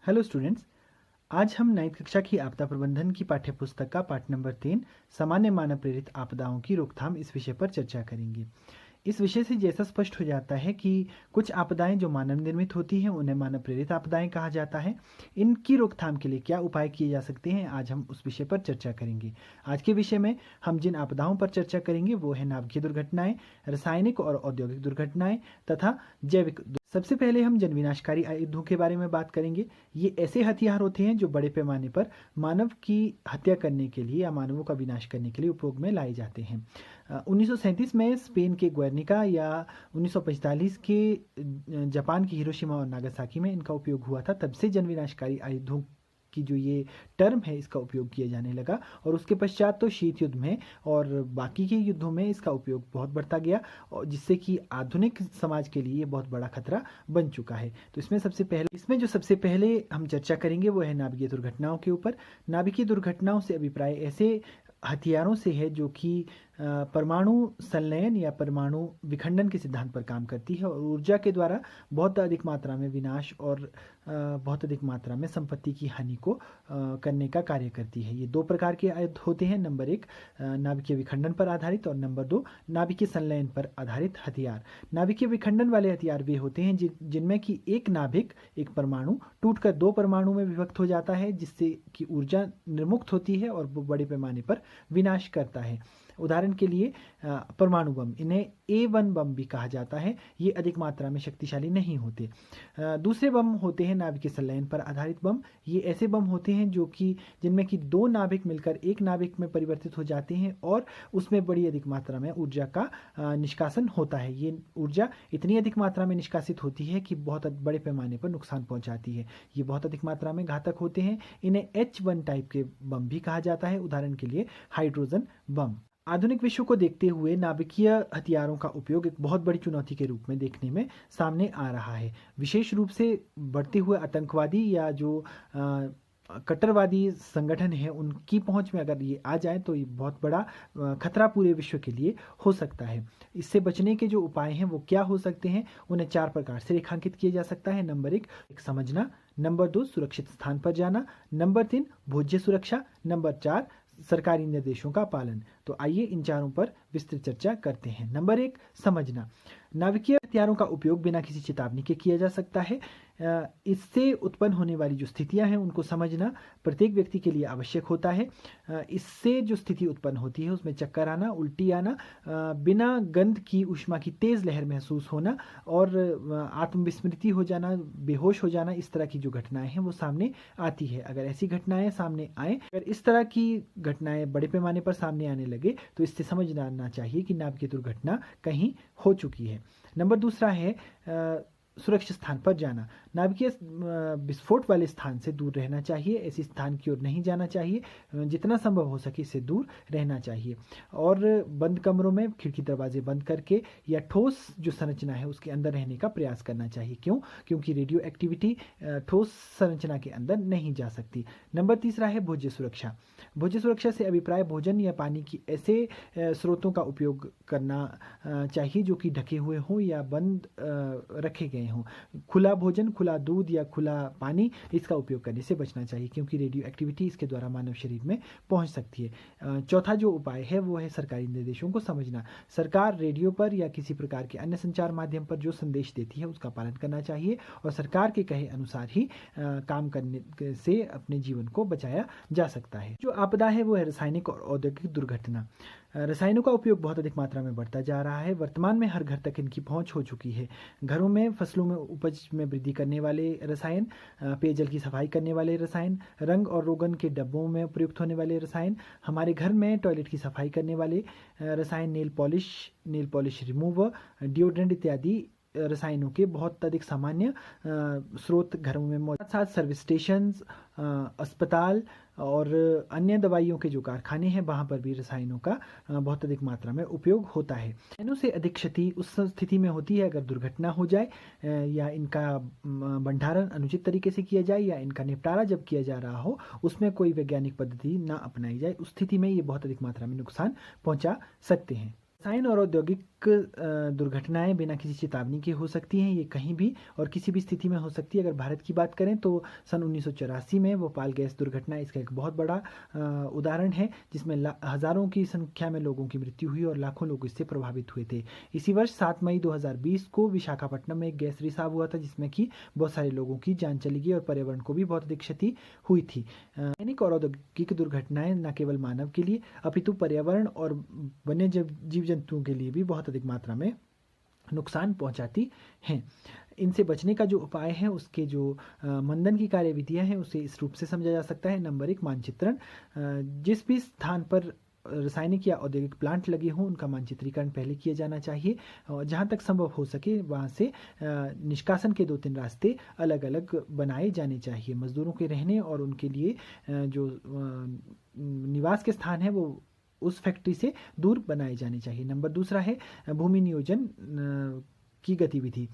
Hello students. आज हम 9वीं कक्षा की आपदा प्रबंधन की पाठ्य पुस्तक का पाठ नंबर 3 सामान्य मानव प्रेरित आपदाओं की रोकथाम इस विषय पर चर्चा करेंगे। इस विषय से जैसा स्पष्ट हो जाता है कि कुछ आपदाएं जो मानव निर्मित होती हैं उन्हें मानव प्रेरित आपदाएं कहा जाता है। इनकी रोकथाम के लिए क्या उपाय किए जा सकते हैं, आज हम उस विषय पर चर्चा करेंगे। आज के विषय में हम जिन आपदाओं पर चर्चा करेंगे वो है नाभिकीय दुर्घटनाएं, रासायनिक और औद्योगिक दुर्घटनाएं तथा जैविक। सबसे पहले हम जनविनाशकारी आयुधों के बारे में बात करेंगे। ये ऐसे हथियार होते हैं जो बड़े पैमाने पर मानव की हत्या करने के लिए या मानवों का विनाश करने के लिए उपयोग में लाए जाते हैं। 1937 में स्पेन के ग्वेर्निका या 1945 के जापान की हिरोशिमा और नागासाकी में इनका उपयोग हुआ था। तब से जनविनाशकारी आयुधों की जो ये टर्म है इसका उपयोग किया जाने लगा और उसके पश्चात तो शीत युद्ध में और बाकी के युद्धों में इसका उपयोग बहुत बढ़ता गया और जिससे कि आधुनिक समाज के लिए ये बहुत बड़ा खतरा बन चुका है। तो इसमें जो सबसे पहले हम चर्चा करेंगे वो है नाभिकीय दुर्घटनाओं के ऊपर। नाभिकीय दुर्घटनाओं से अभिप्राय ऐसे हथियारों से है जो कि परमाणु संलयन या परमाणु विखंडन के सिद्धांत पर काम करती है और ऊर्जा के द्वारा बहुत अधिक मात्रा में विनाश और बहुत अधिक मात्रा में संपत्ति की हानि को करने का कार्य करती है। ये दो प्रकार के आयुध होते हैं। नंबर 1 नाभिकीय विखंडन पर आधारित और नंबर 2 नाभिकीय संलयन पर आधारित हथियार। नाभिकीय विखंडन वाले हथियार वे होते हैं जिनमें कि एक नाभिक, एक परमाणु टूटकर दो परमाणु में विभक्त हो जाता है जिससे कि ऊर्जा निर्मुक्त होती है और वो बड़े पैमाने पर विनाश करता है। उदाहरण के लिए परमाणु बम, इन्हें A1 बम भी कहा जाता है। ये अधिक मात्रा में शक्तिशाली नहीं होते। दूसरे बम होते हैं नाभिकीय संलयन पर आधारित बम। ये ऐसे बम होते हैं जो कि जिनमें कि दो नाभिक मिलकर एक नाभिक में परिवर्तित हो जाते हैं और उसमें बड़ी अधिक मात्रा में ऊर्जा का निष्कासन होता है। ये ऊर्जा इतनी अधिक मात्रा में निष्कासित होती है कि बहुत बड़े पैमाने पर नुकसान पहुंचाती है। ये बहुत अधिक मात्रा में घातक होते हैं। इन्हें H1 टाइप के बम भी कहा जाता है। उदाहरण के लिए हाइड्रोजन बम। आधुनिक विश्व को देखते हुए नाभिकीय हथियारों का उपयोग एक बहुत बड़ी चुनौती के रूप में देखने में सामने आ रहा है। विशेष रूप से बढ़ते हुए आतंकवादी या जो कट्टरवादी संगठन है उनकी पहुंच में अगर ये आ जाए तो ये बहुत बड़ा खतरा पूरे विश्व के लिए हो सकता है। इससे बचने के जो उपाय हैं वो क्या हो सकते हैं, उन्हें 4 प्रकार से रेखांकित किया जा सकता है। नंबर 1 समझना, नंबर 2 सुरक्षित स्थान पर जाना, नंबर 3 भोज्य सुरक्षा, नंबर 4 सरकारी निर्देशों का पालन। तो आइए इन चारों पर विस्तृत चर्चा करते हैं। नंबर 1 समझना। नाभिकीय हथियारों का उपयोग बिना किसी चेतावनी के किया जा सकता है। इससे उत्पन्न होने वाली जो स्थितियां हैं उनको समझना प्रत्येक व्यक्ति के लिए आवश्यक होता है। इससे जो स्थिति उत्पन्न होती है उसमें चक्कर आना, उल्टी आना, बिना गंध की ऊष्मा की तेज लहर महसूस होना और आत्मविस्मृति हो जाना, बेहोश हो जाना, इस तरह की जो घटनाएं हैं वो सामने आती है। अगर ऐसी घटनाएं सामने आए, अगर इस तरह की घटनाएं बड़े पैमाने पर सामने आने लगे तो इससे समझ आना चाहिए कि नाभिकीय दुर्घटना कहीं हो चुकी है। नंबर दूसरा है सुरक्षित स्थान पर जाना। नाभिकीय विस्फोट वाले स्थान से दूर रहना चाहिए। ऐसी स्थान की ओर नहीं जाना चाहिए। जितना संभव हो सके इससे दूर रहना चाहिए और बंद कमरों में खिड़की दरवाजे बंद करके या ठोस जो संरचना है उसके अंदर रहने का प्रयास करना चाहिए। क्योंकि रेडियो एक्टिविटी ठोस संरचना के अंदर नहीं जा सकती। नंबर तीसरा है भोज्य सुरक्षा। भोज्य सुरक्षा से अभिप्राय भोजन या पानी की ऐसे स्रोतों का उपयोग करना चाहिए जो कि ढके हुए हों या बंद रखे गए हों। खुला भोजन, खुला दूध या खुला पानी, इसका उपयोग करने से बचना चाहिए क्योंकि रेडियो एक्टिविटी इसके द्वारा मानव शरीर में पहुंच सकती है। चौथा जो उपाय है वो है सरकारी निर्देशों को समझना। सरकार रेडियो पर या किसी प्रकार के अन्य संचार माध्यम पर जो संदेश देती है उसका पालन करना चाहिए और सरकार के कहे अनुसार ही काम करने से अपने जीवन को बचाया जा सकता है। जो आपदा है वो है रासायनिक और औद्योगिक दुर्घटना। रसायनों का उपयोग बहुत अधिक मात्रा में बढ़ता जा रहा है। वर्तमान में हर घर तक इनकी पहुंच हो चुकी है। घरों में फसलों में उपज में वृद्धि करने वाले रसायन, पेयजल की सफाई करने वाले रसायन, रंग और रोगन के डब्बों में प्रयुक्त होने वाले रसायन, हमारे घर में टॉयलेट की सफाई करने वाले रसायन, नेल पॉलिश रिमूवर, डिओड्रेंट इत्यादि रसायनों के बहुत अधिक सामान्य स्रोत घरों में मौजूद। साथ सर्विस स्टेशन, अस्पताल और अन्य दवाइयों के जो कारखाने हैं वहाँ पर भी रसायनों का बहुत अधिक मात्रा में उपयोग होता है। रसायनों से अधिक क्षति उस स्थिति में होती है अगर दुर्घटना हो जाए या इनका भंडारण अनुचित तरीके से किया जाए या इनका निपटारा जब किया जा रहा हो उसमें कोई वैज्ञानिक पद्धति ना अपनाई जाए। उस स्थिति में ये बहुत अधिक मात्रा में नुकसान पहुंचा सकते हैं। रसायन और औद्योगिक दुर्घटनाएं बिना किसी चेतावनी के हो सकती हैं। ये कहीं भी और किसी भी स्थिति में हो सकती है। अगर भारत की बात करें तो सन 1984 में भोपाल गैस दुर्घटना इसका एक बहुत बड़ा उदाहरण है, जिसमें हज़ारों की संख्या में लोगों की मृत्यु हुई और लाखों लोग इससे प्रभावित हुए थे। इसी वर्ष 7 मई 2020 को विशाखापट्टनम में एक गैस रिसाव हुआ था, जिसमें कि बहुत सारे लोगों की जान चली गई और पर्यावरण को भी बहुत अधिक क्षति हुई थी। रासायनिक और औद्योगिक दुर्घटनाएं न केवल मानव के लिए अपितु पर्यावरण और वन्य जीव जंतुओं के लिए भी बहुत अधिक मात्रा में नुकसान पहुंचाती हैं। इनसे बचने का जो उपाय है, उसके जो मंदन की कार्यविधियां हैं, उसे इस रूप से समझा जा सकता है। नंबर 1, मानचित्रण। जिस भी स्थान पर रासायनिक या औद्योगिक प्लांट लगे हों, उनका मानचित्रीकरण पहले किया जाना चाहिए। और जहाँ तक संभव हो सके वहाँ से निष्कासन के 2-3 रास्ते अलग अलग बनाए जाने चाहिए। मजदूरों के रहने और उनके लिए जो निवास के स्थान है, वो उस फैक्ट्री से दूर बनाए जाने चाहिए। नंबर 2 है भूमि नियोजन की गतिविधि।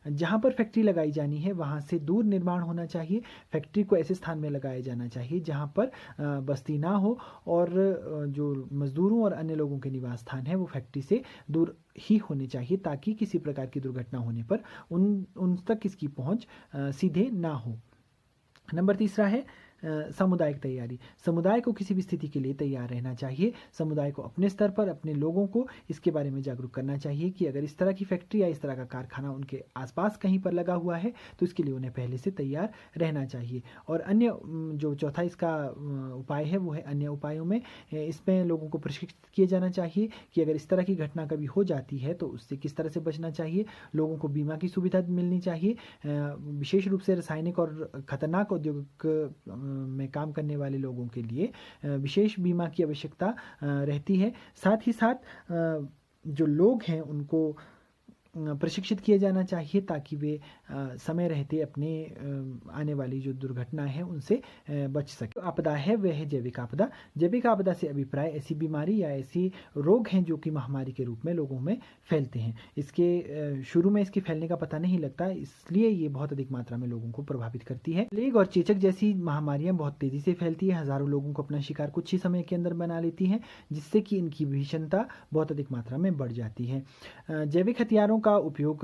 जहाँ पर फैक्ट्री लगाई जानी है वहाँ से दूर निर्माण होना चाहिए। फैक्ट्री को ऐसे स्थान में लगाया जाना चाहिए जहाँ पर बस्ती ना हो और जो मजदूरों और अन्य लोगों के निवास स्थान है वो फैक्ट्री से दूर ही होने चाहिए, ताकि किसी प्रकार की दुर्घटना होने पर उन तक इसकी पहुँच सीधे ना हो। नंबर 3 है सामुदायिक तैयारी। समुदाय को किसी भी स्थिति के लिए तैयार रहना चाहिए। समुदाय को अपने स्तर पर अपने लोगों को इसके बारे में जागरूक करना चाहिए कि अगर इस तरह की फैक्ट्री या इस तरह का कारखाना उनके आसपास कहीं पर लगा हुआ है तो इसके लिए उन्हें पहले से तैयार रहना चाहिए। और अन्य जो चौथा इसका उपाय है वो है अन्य उपायों में इसमें लोगों को प्रशिक्षित किया जाना चाहिए कि अगर इस तरह की घटना कभी हो जाती है तो उससे किस तरह से बचना चाहिए। लोगों को बीमा की सुविधा मिलनी चाहिए। विशेष रूप से रासायनिक और खतरनाक औद्योगिक में काम करने वाले लोगों के लिए विशेष बीमा की आवश्यकता रहती है। साथ ही साथ जो लोग हैं उनको प्रशिक्षित किया जाना चाहिए ताकि वे समय रहते अपने आने वाली जो दुर्घटना है उनसे बच सके। आपदा है वह है जैविक आपदा। जैविक आपदा से अभिप्राय ऐसी बीमारी या ऐसी रोग हैं जो कि महामारी के रूप में लोगों में फैलते हैं। इसके शुरू में इसके फैलने का पता नहीं लगता, इसलिए ये बहुत अधिक मात्रा में लोगों को प्रभावित करती है। प्लेग और चेचक जैसी महामारियां बहुत तेजी से फैलती है, हजारों लोगों को अपना शिकार कुछ ही समय के अंदर बना लेती हैं, जिससे कि इनकी भीषणता बहुत अधिक मात्रा में बढ़ जाती है। जैविक हथियारों का उपयोग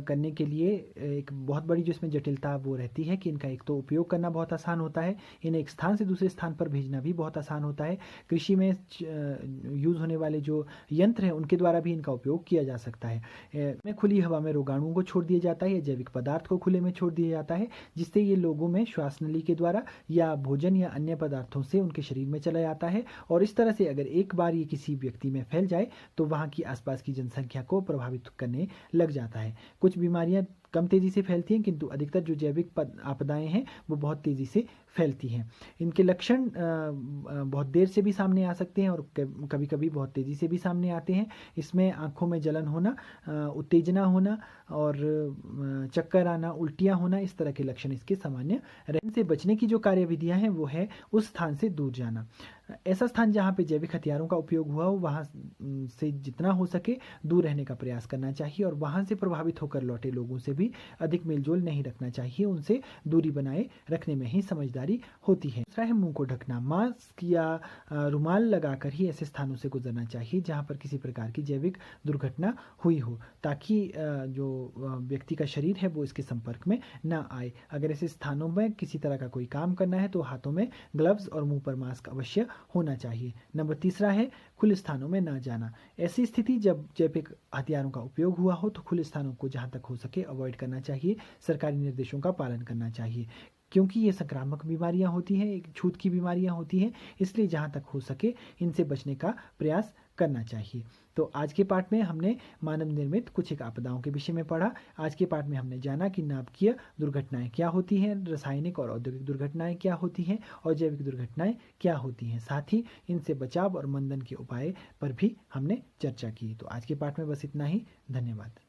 करने के लिए एक बहुत बड़ी जो इसमें जटिलता वो रहती है कि इनका एक तो उपयोग करना बहुत आसान होता है, इन्हें एक स्थान से दूसरे स्थान पर भेजना भी बहुत आसान होता है। कृषि में यूज होने वाले जो यंत्र हैं उनके द्वारा भी इनका उपयोग किया जा सकता है। में खुली हवा में रोगाणुओं को छोड़ दिया जाता है या जैविक पदार्थ को खुले में छोड़ दिया जाता है, जिससे ये लोगों में श्वास नली के द्वारा या भोजन या अन्य पदार्थों से उनके शरीर में चला जाता है। और इस तरह से अगर एक बार ये किसी व्यक्ति में फैल जाए तो वहाँ की आसपास की जनसंख्या को प्रभावित करने लग जाता है। कुछ बीमारियां कम तेजी से फैलती हैं, किंतु अधिकतर जो जैविक आपदाएं हैं वो बहुत तेजी से फैलती हैं। इनके लक्षण बहुत देर से भी सामने आ सकते हैं और कभी कभी बहुत तेजी से भी सामने आते हैं। इसमें आंखों में जलन होना, उत्तेजना होना और चक्कर आना, उल्टियां होना, इस तरह के लक्षण इसके सामान्य रहने से बचने की जो कार्यविधियां हैं वो है उस स्थान से दूर जाना। ऐसा स्थान जहाँ पे जैविक हथियारों का उपयोग हुआ हो वहाँ से जितना हो सके दूर रहने का प्रयास करना चाहिए और वहाँ से प्रभावित होकर लौटे लोगों से भी अधिक मेलजोल नहीं रखना चाहिए। उनसे दूरी बनाए रखने में ही समझदारी होती है। दूसरा है मुंह को ढकना। मास्क या रुमाल लगाकर ही ऐसे स्थानों से गुजरना चाहिए जहाँ पर किसी प्रकार की जैविक दुर्घटना हुई हो, ताकि जो व्यक्ति का शरीर है वो इसके संपर्क में ना आए। अगर ऐसे स्थानों में किसी तरह का कोई काम करना है तो हाथों में ग्लव्स और मुंह पर मास्क अवश्य होना चाहिए। नंबर 3 है खुले स्थानों में ना जाना। ऐसी स्थिति जब जैविक हथियारों का उपयोग हुआ हो तो खुले स्थानों को जहाँ तक हो सके अवॉइड करना चाहिए। सरकारी निर्देशों का पालन करना चाहिए, क्योंकि ये संक्रामक बीमारियां होती हैं, एक छूत की बीमारियां होती हैं, इसलिए जहाँ तक हो सके इनसे बचने का प्रयास करना चाहिए। तो आज के पाठ में हमने मानव निर्मित कुछ एक आपदाओं के विषय में पढ़ा। आज के पाठ में हमने जाना कि नाभिकीय दुर्घटनाएं क्या होती हैं, रासायनिक और औद्योगिक दुर्घटनाएं क्या होती हैं और जैविक दुर्घटनाएं क्या होती हैं। साथ ही इनसे बचाव और मंदन के उपाय पर भी हमने चर्चा की। तो आज के पाठ में बस इतना ही। धन्यवाद।